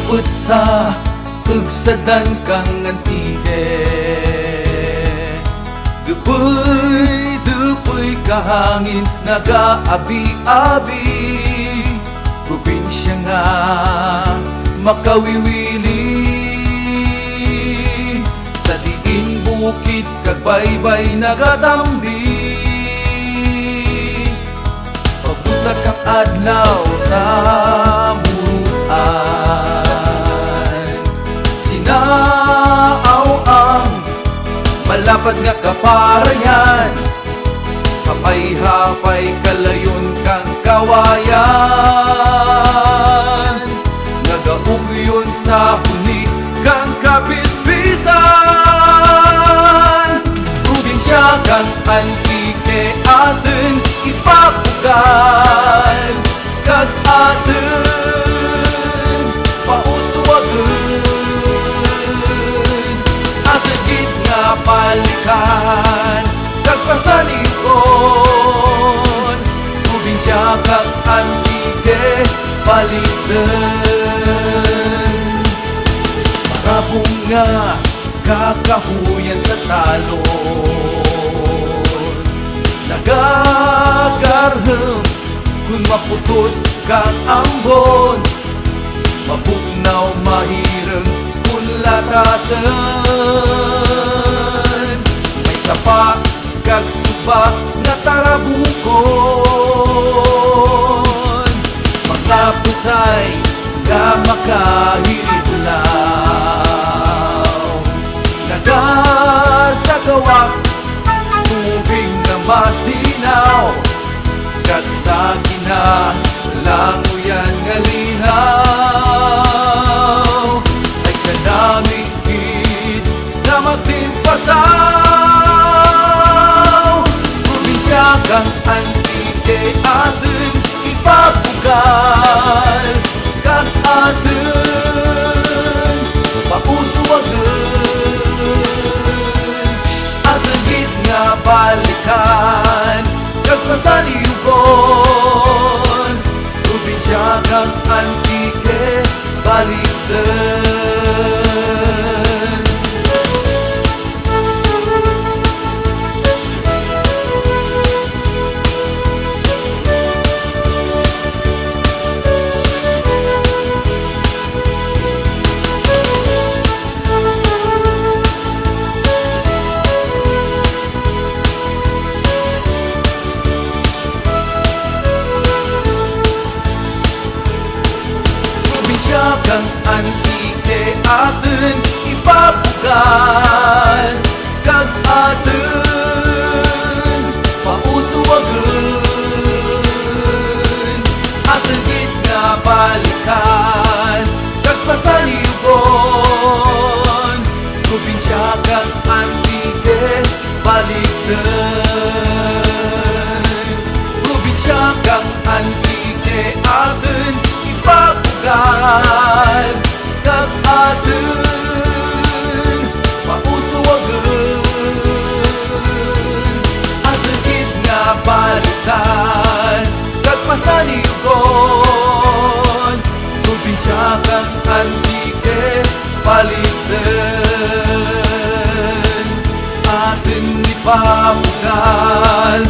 Saput sa pagsadan kang antige, dupoy kahangin nag-aabi-abi. Probinsya nga makawiwili, sa diin bukid kag baybay nagadambi. Pagbutak kang adlaw sa muruan, sinaaw ang malapad nga kaparayan. Kapay-hapay kalayon kang kawayan, nagaugyon sa huni kang kapispisan. Probinsya kang antike atin ipapugan, kag atin pausuwagan. Atin gid nga balikan kag pasalikon, probinsya kag antike balikden. Marabong nga kakahuyan sa talon, nagagarhem kung maputos kang ambon. Mabugnaw mahireng kung latasan, may sapa kag suba nga tarabukon. Mga pusay nga makahidlaw, nagasagawak tubig na masinaw, kag sa kinalangoyan nga linaw, ay kanaming gid na magtimpasaw. Probinsya kang antike atin ipapugan, kag atin pausuwagan. Atin gid nga balikan kag pasaliyugon, probinsya kang antike balikden. Kang antike atin ipapugan, kag atin pausuwagan. Atin gid nga balikan kag pasaliyugon, probinsya kang antike balikden. Probinsya kang antike atin ipapugan, kag atin pausuwagan. Atin gid nga balikan kag pasaliyugon, probinsya kang antike balikden. Atin ipapugan,